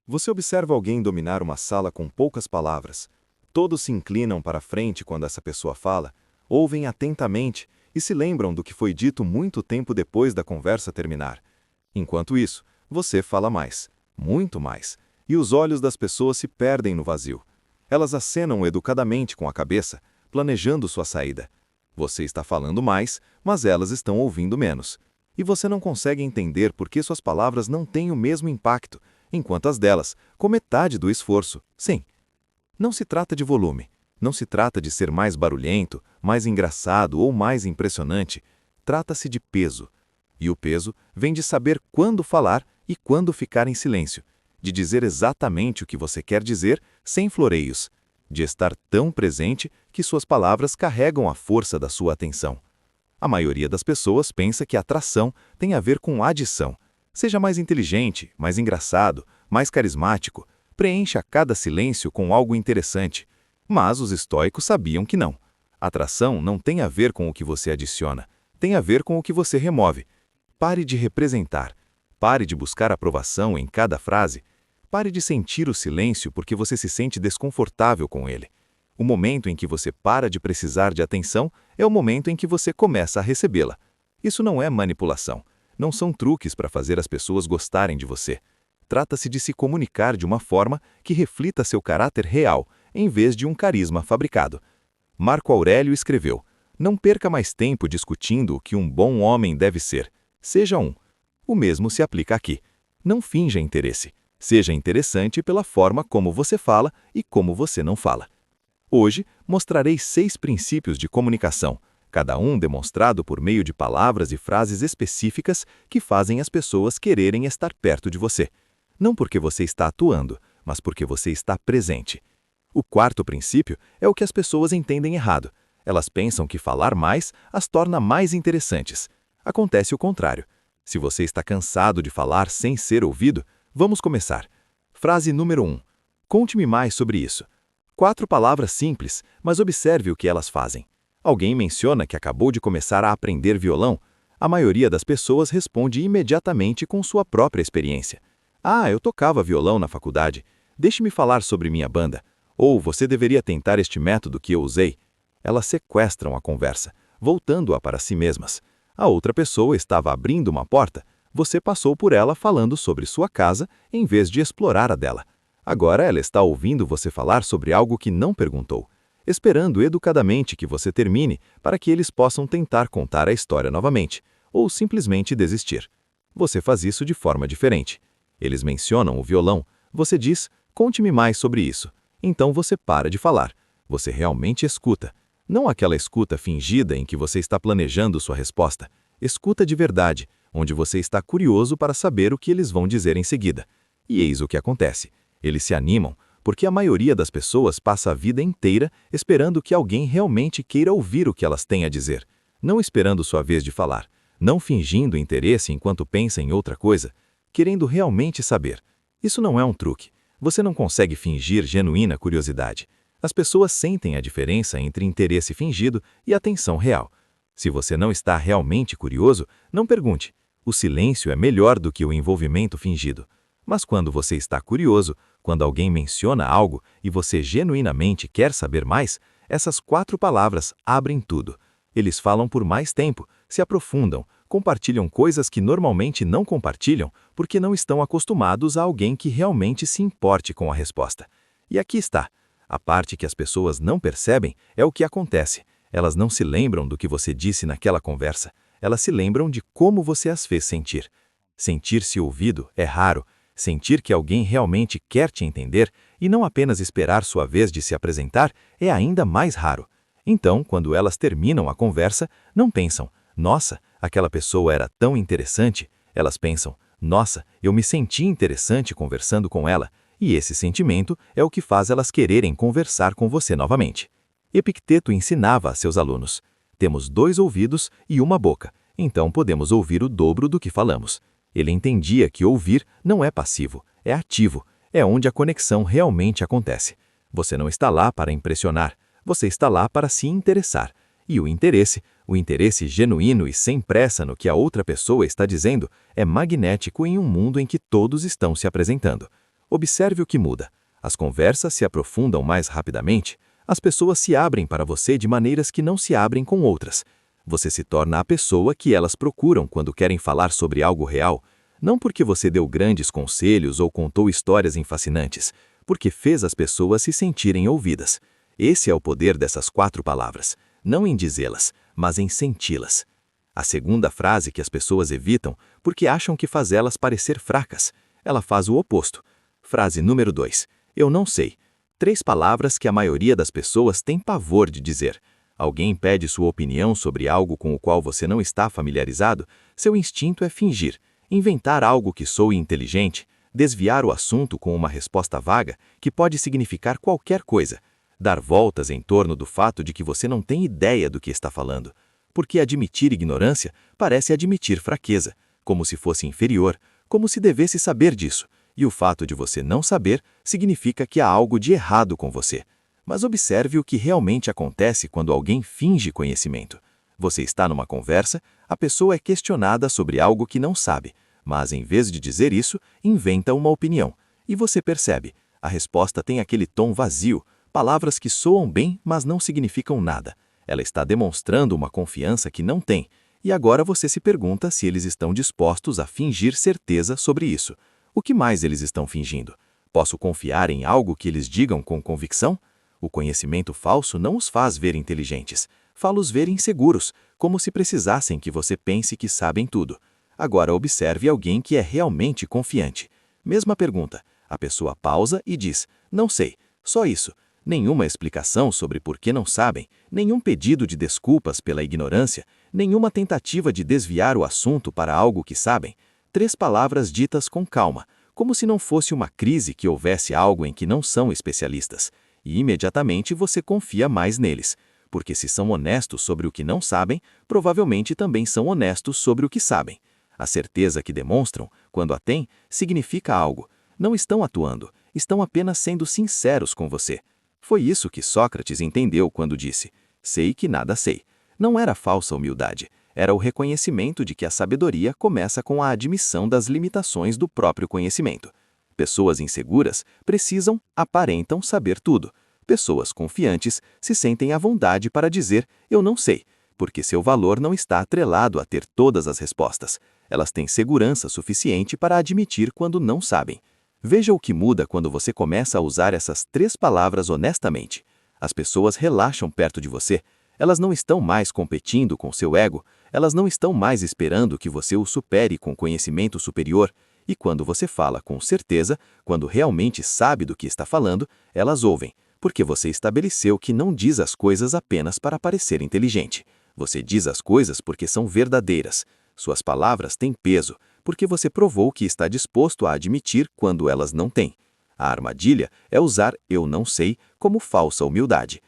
Você observa alguém dominar uma sala com poucas palavras. Todos se inclinam para frente quando essa pessoa fala, ouvem atentamente e se lembram do que foi dito muito tempo depois da conversa terminar. Enquanto isso, você fala mais, muito mais, e os olhos das pessoas se perdem no vazio. Elas acenam educadamente com a cabeça, planejando sua saída. Você está falando mais, mas elas estão ouvindo menos. E você não consegue entender por que suas palavras não têm o mesmo impacto, enquanto as delas, com metade do esforço. Sim. Não se trata de volume. Não se trata de ser mais barulhento, mais engraçado ou mais impressionante. Trata-se de peso. E o peso vem de saber quando falar e quando ficar em silêncio, de dizer exatamente o que você quer dizer sem floreios, de estar tão presente que suas palavras carregam a força da sua atenção. A maioria das pessoas pensa que atração tem a ver com adição. Seja mais inteligente, mais engraçado, mais carismático, preencha cada silêncio com algo interessante. Mas os estoicos sabiam que não. Atração não tem a ver com o que você adiciona, tem a ver com o que você remove. Pare de representar. Pare de buscar aprovação em cada frase. Pare de sentir o silêncio porque você se sente desconfortável com ele. O momento em que você para de precisar de atenção é o momento em que você começa a recebê-la. Isso não é manipulação. Não são truques para fazer as pessoas gostarem de você. Trata-se de se comunicar de uma forma que reflita seu caráter real, em vez de um carisma fabricado. Marco Aurélio escreveu: "Não perca mais tempo discutindo o que um bom homem deve ser. Seja um." O mesmo se aplica aqui. Não finja interesse. Seja interessante pela forma como você fala e como você não fala. Hoje, mostrarei 6 princípios de comunicação, cada um demonstrado por meio de palavras e frases específicas que fazem as pessoas quererem estar perto de você. Não porque você está atuando, mas porque você está presente. O quarto princípio é o que as pessoas entendem errado. Elas pensam que falar mais as torna mais interessantes. Acontece o contrário. Se você está cansado de falar sem ser ouvido, vamos começar. Frase número 1. Conte-me mais sobre isso. 4 palavras simples, mas observe o que elas fazem. Alguém menciona que acabou de começar a aprender violão. A maioria das pessoas responde imediatamente com sua própria experiência. "Ah, eu tocava violão na faculdade. Deixe-me falar sobre minha banda." Ou "Você deveria tentar este método que eu usei." Elas sequestram a conversa, voltando-a para si mesmas. A outra pessoa estava abrindo uma porta. Você passou por ela falando sobre sua casa em vez de explorar a dela. Agora ela está ouvindo você falar sobre algo que não perguntou, esperando educadamente que você termine para que eles possam tentar contar a história novamente, ou simplesmente desistir. Você faz isso de forma diferente. Eles mencionam o violão. Você diz: "Conte-me mais sobre isso." Então você para de falar. Você realmente escuta. Não aquela escuta fingida em que você está planejando sua resposta. Escuta de verdade, onde você está curioso para saber o que eles vão dizer em seguida. E eis o que acontece. Eles se animam, porque a maioria das pessoas passa a vida inteira esperando que alguém realmente queira ouvir o que elas têm a dizer, não esperando sua vez de falar, não fingindo interesse enquanto pensa em outra coisa, querendo realmente saber. Isso não é um truque. Você não consegue fingir genuína curiosidade. As pessoas sentem a diferença entre interesse fingido e atenção real. Se você não está realmente curioso, não pergunte. O silêncio é melhor do que o envolvimento fingido. Mas quando você está curioso, quando alguém menciona algo e você genuinamente quer saber mais, essas 4 palavras abrem tudo. Eles falam por mais tempo, se aprofundam, compartilham coisas que normalmente não compartilham porque não estão acostumados a alguém que realmente se importe com a resposta. E aqui está. A parte que as pessoas não percebem é o que acontece. Elas não se lembram do que você disse naquela conversa. Elas se lembram de como você as fez sentir. Sentir-se ouvido é raro. Sentir que alguém realmente quer te entender e não apenas esperar sua vez de se apresentar é ainda mais raro. Então, quando elas terminam a conversa, não pensam: "Nossa, aquela pessoa era tão interessante." Elas pensam: "Nossa, eu me senti interessante conversando com ela." E esse sentimento é o que faz elas quererem conversar com você novamente. Epicteto ensinava a seus alunos: "Temos 2 ouvidos e uma boca, então podemos ouvir o dobro do que falamos." Ele entendia que ouvir não é passivo, é ativo, é onde a conexão realmente acontece. Você não está lá para impressionar, você está lá para se interessar. E o interesse genuíno e sem pressa no que a outra pessoa está dizendo, é magnético em um mundo em que todos estão se apresentando. Observe o que muda. As conversas se aprofundam mais rapidamente, as pessoas se abrem para você de maneiras que não se abrem com outras. Você se torna a pessoa que elas procuram quando querem falar sobre algo real, não porque você deu grandes conselhos ou contou histórias fascinantes, porque fez as pessoas se sentirem ouvidas. Esse é o poder dessas 4 palavras, não em dizê-las, mas em senti-las. A segunda frase que as pessoas evitam porque acham que faz elas parecer fracas. Ela faz o oposto. Frase número 2. Eu não sei. 3 palavras que a maioria das pessoas tem pavor de dizer. Alguém pede sua opinião sobre algo com o qual você não está familiarizado, seu instinto é fingir, inventar algo que soe inteligente, desviar o assunto com uma resposta vaga que pode significar qualquer coisa, dar voltas em torno do fato de que você não tem ideia do que está falando, porque admitir ignorância parece admitir fraqueza, como se fosse inferior, como se devesse saber disso, e o fato de você não saber significa que há algo de errado com você. Mas observe o que realmente acontece quando alguém finge conhecimento. Você está numa conversa, a pessoa é questionada sobre algo que não sabe, mas em vez de dizer isso, inventa uma opinião. E você percebe, a resposta tem aquele tom vazio, palavras que soam bem, mas não significam nada. Ela está demonstrando uma confiança que não tem, e agora você se pergunta se eles estão dispostos a fingir certeza sobre isso. O que mais eles estão fingindo? Posso confiar em algo que eles digam com convicção? O conhecimento falso não os faz ver inteligentes, faz-os ver inseguros, como se precisassem que você pense que sabem tudo. Agora observe alguém que é realmente confiante. Mesma pergunta. A pessoa pausa e diz, não sei, só isso. Nenhuma explicação sobre por que não sabem, nenhum pedido de desculpas pela ignorância, nenhuma tentativa de desviar o assunto para algo que sabem. 3 palavras ditas com calma, como se não fosse uma crise que houvesse algo em que não são especialistas. E imediatamente você confia mais neles, porque se são honestos sobre o que não sabem, provavelmente também são honestos sobre o que sabem. A certeza que demonstram, quando a têm, significa algo. Não estão atuando, estão apenas sendo sinceros com você. Foi isso que Sócrates entendeu quando disse, sei que nada sei. Não era falsa humildade, era o reconhecimento de que a sabedoria começa com a admissão das limitações do próprio conhecimento. Pessoas inseguras aparentam saber tudo. Pessoas confiantes se sentem à vontade para dizer, eu não sei, porque seu valor não está atrelado a ter todas as respostas. Elas têm segurança suficiente para admitir quando não sabem. Veja o que muda quando você começa a usar essas 3 palavras honestamente. As pessoas relaxam perto de você. Elas não estão mais competindo com seu ego. Elas não estão mais esperando que você o supere com conhecimento superior. E quando você fala com certeza, quando realmente sabe do que está falando, elas ouvem, porque você estabeleceu que não diz as coisas apenas para parecer inteligente. Você diz as coisas porque são verdadeiras. Suas palavras têm peso, porque você provou que está disposto a admitir quando elas não têm. A armadilha é usar eu não sei como falsa humildade.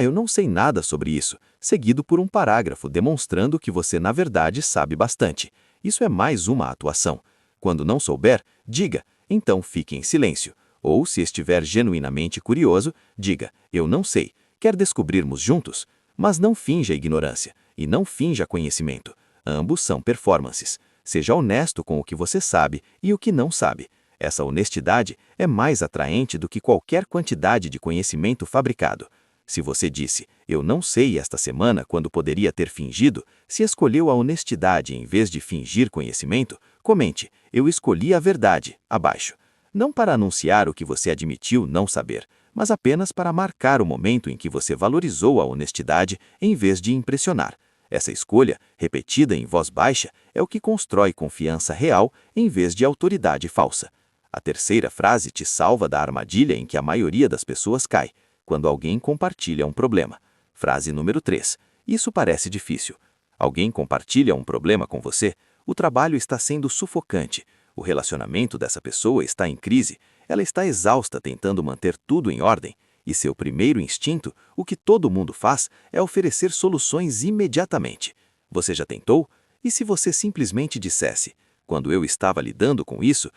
Eu não sei nada sobre isso, seguido por um parágrafo demonstrando que você na verdade sabe bastante. Isso é mais uma atuação. Quando não souber, diga, então fique em silêncio. Ou, se estiver genuinamente curioso, diga, eu não sei, quer descobrirmos juntos? Mas não finja ignorância, e não finja conhecimento. Ambos são performances. Seja honesto com o que você sabe e o que não sabe. Essa honestidade é mais atraente do que qualquer quantidade de conhecimento fabricado. Se você disse, eu não sei esta semana quando poderia ter fingido, se escolheu a honestidade em vez de fingir conhecimento, comente, eu escolhi a verdade, abaixo. Não para anunciar o que você admitiu não saber, mas apenas para marcar o momento em que você valorizou a honestidade em vez de impressionar. Essa escolha, repetida em voz baixa, é o que constrói confiança real em vez de autoridade falsa. A terceira frase te salva da armadilha em que a maioria das pessoas cai, quando alguém compartilha um problema. Frase número 3. Isso parece difícil. Alguém compartilha um problema com você, o trabalho está sendo sufocante, o relacionamento dessa pessoa está em crise, ela está exausta tentando manter tudo em ordem, e seu primeiro instinto, o que todo mundo faz, é oferecer soluções imediatamente. Você já tentou? E se você simplesmente dissesse, quando eu estava lidando com isso,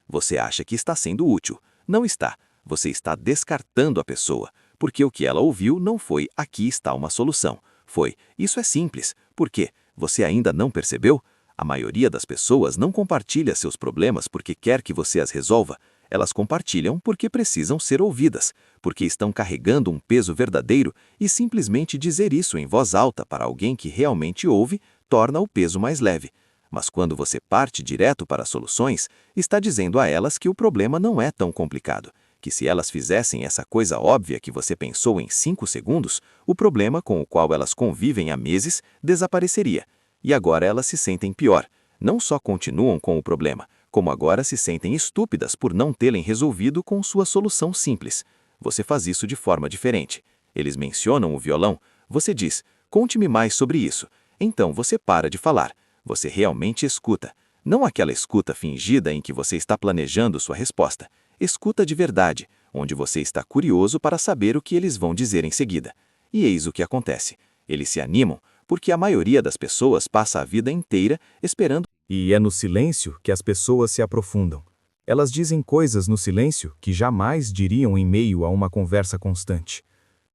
você acha que está sendo útil. Não está. Você está descartando a pessoa, porque o que ela ouviu não foi aqui está uma solução. Foi, isso é simples. Por quê? Você ainda não percebeu? A maioria das pessoas não compartilha seus problemas porque quer que você as resolva. Elas compartilham porque precisam ser ouvidas, porque estão carregando um peso verdadeiro e simplesmente dizer isso em voz alta para alguém que realmente ouve torna o peso mais leve. Mas quando você parte direto para soluções, está dizendo a elas que o problema não é tão complicado, que se elas fizessem essa coisa óbvia que você pensou em 5 segundos, o problema com o qual elas convivem há meses desapareceria. E agora elas se sentem pior. Não só continuam com o problema, como agora se sentem estúpidas por não terem resolvido com sua solução simples. Você faz isso de forma diferente. Eles mencionam o violão, você diz, conte-me mais sobre isso. Então você para de falar. Você realmente escuta. Não aquela escuta fingida em que você está planejando sua resposta. Escuta de verdade, onde você está curioso para saber o que eles vão dizer em seguida. E eis o que acontece. Eles se animam, porque a maioria das pessoas passa a vida inteira esperando. E é no silêncio que as pessoas se aprofundam. Elas dizem coisas no silêncio que jamais diriam em meio a uma conversa constante.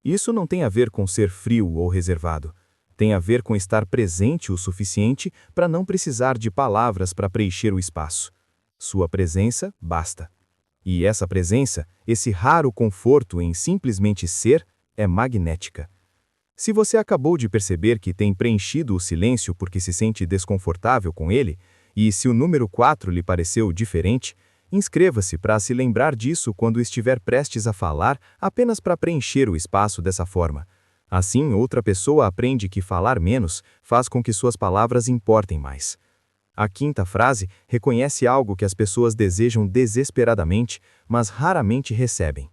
Isso não tem a ver com ser frio ou reservado. Tem a ver com estar presente o suficiente para não precisar de palavras para preencher o espaço. Sua presença basta. E essa presença, esse raro conforto em simplesmente ser, é magnética. Se você acabou de perceber que tem preenchido o silêncio porque se sente desconfortável com ele, e se o número 4 lhe pareceu diferente, inscreva-se para se lembrar disso quando estiver prestes a falar apenas para preencher o espaço dessa forma. Assim, outra pessoa aprende que falar menos faz com que suas palavras importem mais. A quinta frase reconhece algo que as pessoas desejam desesperadamente, mas raramente recebem.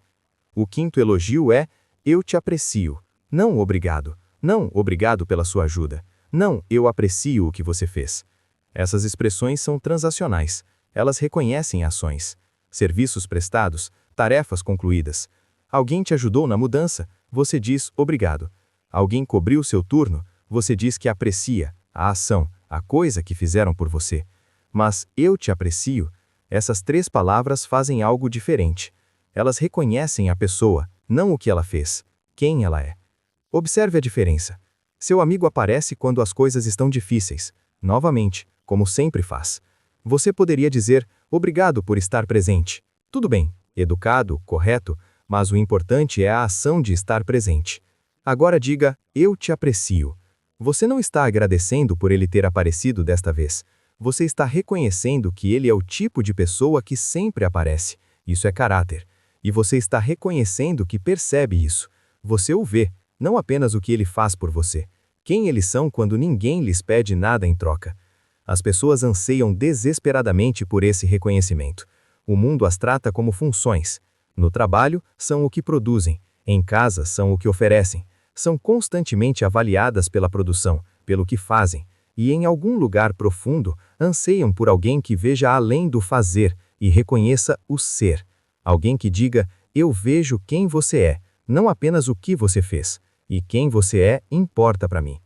O quinto elogio é: eu te aprecio. Não obrigado. Não obrigado pela sua ajuda. Não, eu aprecio o que você fez. Essas expressões são transacionais. Elas reconhecem ações, serviços prestados, tarefas concluídas. Alguém te ajudou na mudança, você diz obrigado. Alguém cobriu seu turno, você diz que aprecia a ação, a coisa que fizeram por você. Mas eu te aprecio, essas 3 palavras fazem algo diferente. Elas reconhecem a pessoa, não o que ela fez, quem ela é. Observe a diferença. Seu amigo aparece quando as coisas estão difíceis. Novamente, como sempre faz. Você poderia dizer, obrigado por estar presente. Tudo bem, educado, correto, mas o importante é a ação de estar presente. Agora diga, eu te aprecio. Você não está agradecendo por ele ter aparecido desta vez. Você está reconhecendo que ele é o tipo de pessoa que sempre aparece. Isso é caráter. E você está reconhecendo que percebe isso. Você o vê, não apenas o que ele faz por você. Quem eles são quando ninguém lhes pede nada em troca. As pessoas anseiam desesperadamente por esse reconhecimento. O mundo as trata como funções. No trabalho, são o que produzem. Em casa, são o que oferecem. São constantemente avaliadas pela produção, pelo que fazem. E em algum lugar profundo, anseiam por alguém que veja além do fazer e reconheça o ser. Alguém que diga, eu vejo quem você é, não apenas o que você fez. E quem você é importa para mim.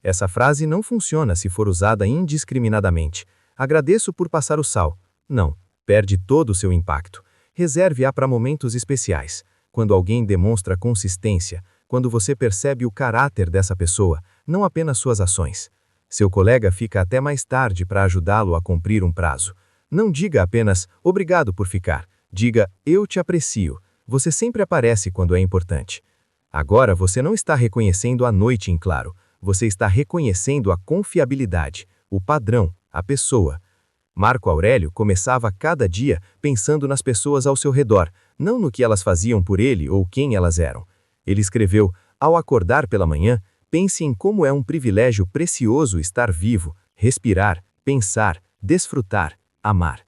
Essa frase não funciona se for usada indiscriminadamente. Agradeço por passar o sal. Não, perde todo o seu impacto. Reserve-a para momentos especiais. Quando alguém demonstra consistência, quando você percebe o caráter dessa pessoa, não apenas suas ações. Seu colega fica até mais tarde para ajudá-lo a cumprir um prazo. Não diga apenas, obrigado por ficar. Diga, eu te aprecio. Você sempre aparece quando é importante. Agora você não está reconhecendo a noite em claro. Você está reconhecendo a confiabilidade, o padrão, a pessoa. Marco Aurélio começava cada dia pensando nas pessoas ao seu redor, não no que elas faziam por ele ou quem elas eram. Ele escreveu, ao acordar pela manhã, pense em como é um privilégio precioso estar vivo, respirar, pensar, desfrutar, amar.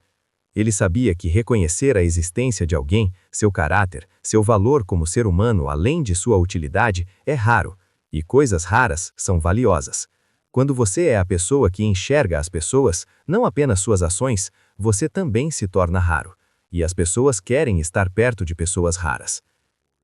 Ele sabia que reconhecer a existência de alguém, seu caráter, seu valor como ser humano além de sua utilidade, é raro. E coisas raras são valiosas. Quando você é a pessoa que enxerga as pessoas, não apenas suas ações, você também se torna raro. E as pessoas querem estar perto de pessoas raras.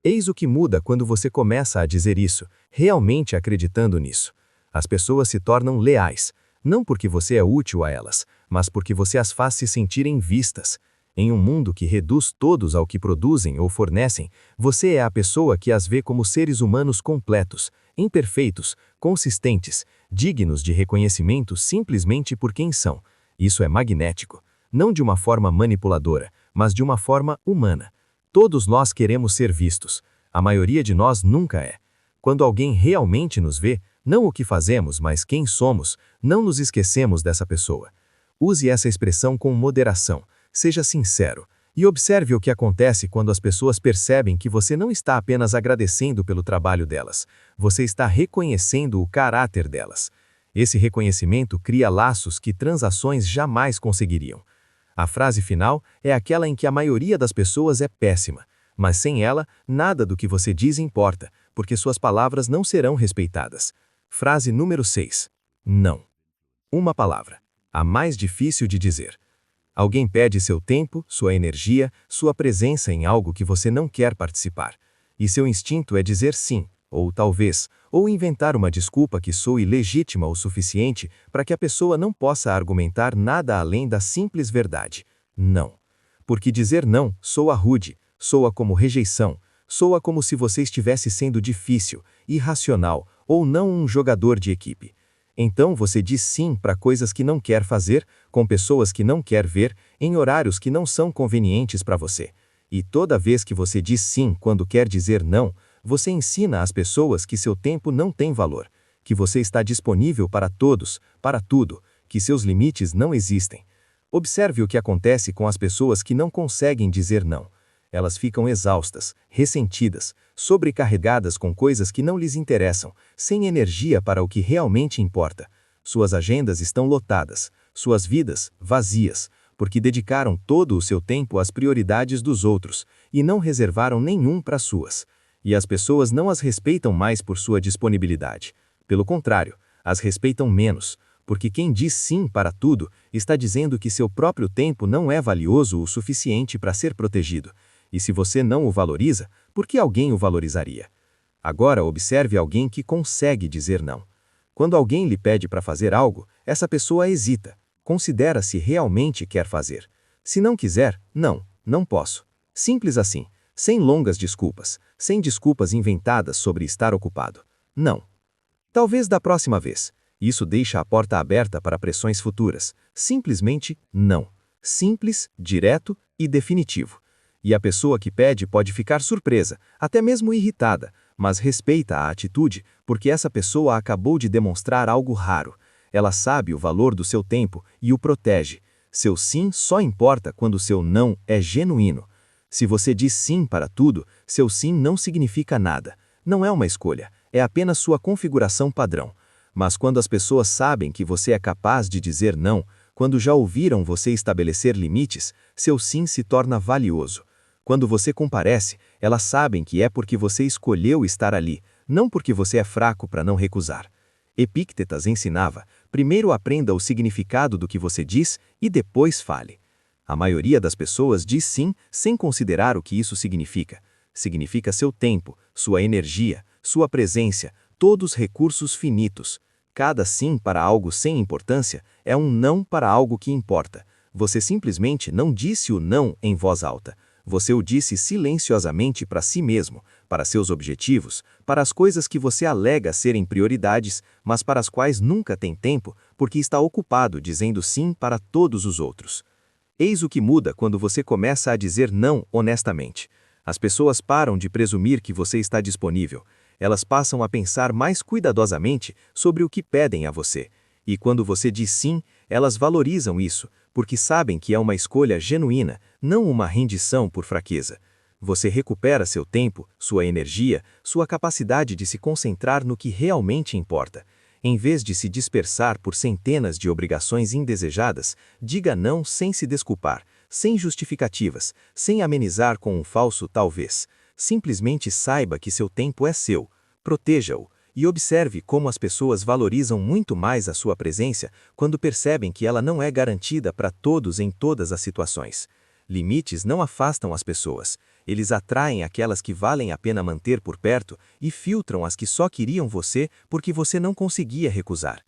Eis o que muda quando você começa a dizer isso, realmente acreditando nisso. As pessoas se tornam leais, não porque você é útil a elas, mas porque você as faz se sentirem vistas. Em um mundo que reduz todos ao que produzem ou fornecem, você é a pessoa que as vê como seres humanos completos, imperfeitos, consistentes, dignos de reconhecimento simplesmente por quem são. Isso é magnético, não de uma forma manipuladora, mas de uma forma humana. Todos nós queremos ser vistos. A maioria de nós nunca é. Quando alguém realmente nos vê, não o que fazemos, mas quem somos, não nos esquecemos dessa pessoa. Use essa expressão com moderação. Seja sincero. E observe o que acontece quando as pessoas percebem que você não está apenas agradecendo pelo trabalho delas, você está reconhecendo o caráter delas. Esse reconhecimento cria laços que transações jamais conseguiriam. A frase final é aquela em que a maioria das pessoas é péssima, mas sem ela, nada do que você diz importa, porque suas palavras não serão respeitadas. Frase número 6. Não. Uma palavra. A mais difícil de dizer. Alguém pede seu tempo, sua energia, sua presença em algo que você não quer participar. E seu instinto é dizer sim, ou talvez, ou inventar uma desculpa que soe legítima o suficiente para que a pessoa não possa argumentar nada além da simples verdade. Não. Porque dizer não soa rude, soa como rejeição, soa como se você estivesse sendo difícil, irracional ou não um jogador de equipe. Então você diz sim para coisas que não quer fazer, com pessoas que não quer ver, em horários que não são convenientes para você. E toda vez que você diz sim quando quer dizer não, você ensina às pessoas que seu tempo não tem valor, que você está disponível para todos, para tudo, que seus limites não existem. Observe o que acontece com as pessoas que não conseguem dizer não. Elas ficam exaustas, ressentidas, sobrecarregadas com coisas que não lhes interessam, sem energia para o que realmente importa. Suas agendas estão lotadas, suas vidas vazias, porque dedicaram todo o seu tempo às prioridades dos outros e não reservaram nenhum para as suas. E as pessoas não as respeitam mais por sua disponibilidade. Pelo contrário, as respeitam menos, porque quem diz sim para tudo está dizendo que seu próprio tempo não é valioso o suficiente para ser protegido. E se você não o valoriza, por que alguém o valorizaria? Agora observe alguém que consegue dizer não. Quando alguém lhe pede para fazer algo, essa pessoa hesita, considera se realmente quer fazer. Se não quiser, não posso. Simples assim, sem longas desculpas, sem desculpas inventadas sobre estar ocupado. Não. Talvez da próxima vez. Isso deixa a porta aberta para pressões futuras. Simplesmente não. Simples, direto e definitivo. E a pessoa que pede pode ficar surpresa, até mesmo irritada, mas respeita a atitude porque essa pessoa acabou de demonstrar algo raro. Ela sabe o valor do seu tempo e o protege. Seu sim só importa quando seu não é genuíno. Se você diz sim para tudo, seu sim não significa nada. Não é uma escolha, é apenas sua configuração padrão. Mas quando as pessoas sabem que você é capaz de dizer não, quando já ouviram você estabelecer limites, seu sim se torna valioso. Quando você comparece, elas sabem que é porque você escolheu estar ali, não porque você é fraco para não recusar. Epíctetas ensinava, primeiro aprenda o significado do que você diz e depois fale. A maioria das pessoas diz sim sem considerar o que isso significa. Significa seu tempo, sua energia, sua presença, todos recursos finitos. Cada sim para algo sem importância é um não para algo que importa. Você simplesmente não disse o não em voz alta. Você o disse silenciosamente para si mesmo, para seus objetivos, para as coisas que você alega serem prioridades, mas para as quais nunca tem tempo, porque está ocupado dizendo sim para todos os outros. Eis o que muda quando você começa a dizer não honestamente. As pessoas param de presumir que você está disponível. Elas passam a pensar mais cuidadosamente sobre o que pedem a você. E quando você diz sim, elas valorizam isso, porque sabem que é uma escolha genuína, não uma rendição por fraqueza. Você recupera seu tempo, sua energia, sua capacidade de se concentrar no que realmente importa. Em vez de se dispersar por centenas de obrigações indesejadas, diga não sem se desculpar, sem justificativas, sem amenizar com um falso talvez. Simplesmente saiba que seu tempo é seu, proteja-o. E observe como as pessoas valorizam muito mais a sua presença quando percebem que ela não é garantida para todos em todas as situações. Limites não afastam as pessoas. Eles atraem aquelas que valem a pena manter por perto e filtram as que só queriam você porque você não conseguia recusar.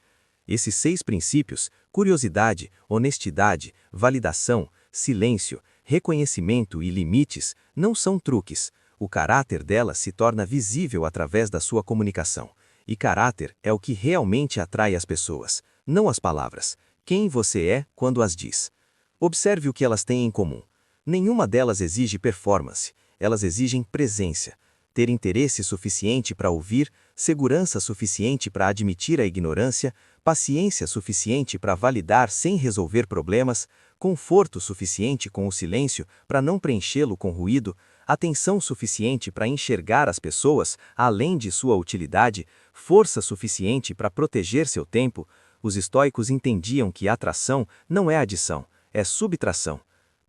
Esses 6 princípios, curiosidade, honestidade, validação, silêncio, reconhecimento e limites, não são truques. O caráter dela se torna visível através da sua comunicação. E caráter é o que realmente atrai as pessoas, não as palavras. Quem você é quando as diz. Observe o que elas têm em comum. Nenhuma delas exige performance, elas exigem presença. Ter interesse suficiente para ouvir, segurança suficiente para admitir a ignorância, paciência suficiente para validar sem resolver problemas, conforto suficiente com o silêncio para não preenchê-lo com ruído, atenção suficiente para enxergar as pessoas além de sua utilidade, força suficiente para proteger seu tempo. Os estoicos entendiam que atração não é adição, é subtração.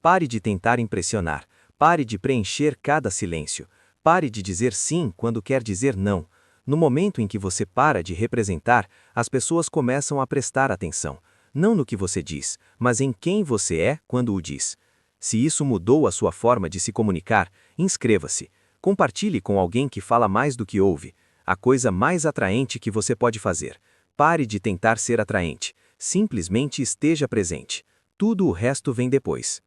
Pare de tentar impressionar, pare de preencher cada silêncio. Pare de dizer sim quando quer dizer não. No momento em que você para de representar, as pessoas começam a prestar atenção, não no que você diz, mas em quem você é quando o diz. Se isso mudou a sua forma de se comunicar, inscreva-se. Compartilhe com alguém que fala mais do que ouve. A coisa mais atraente que você pode fazer. Pare de tentar ser atraente. Simplesmente esteja presente. Tudo o resto vem depois.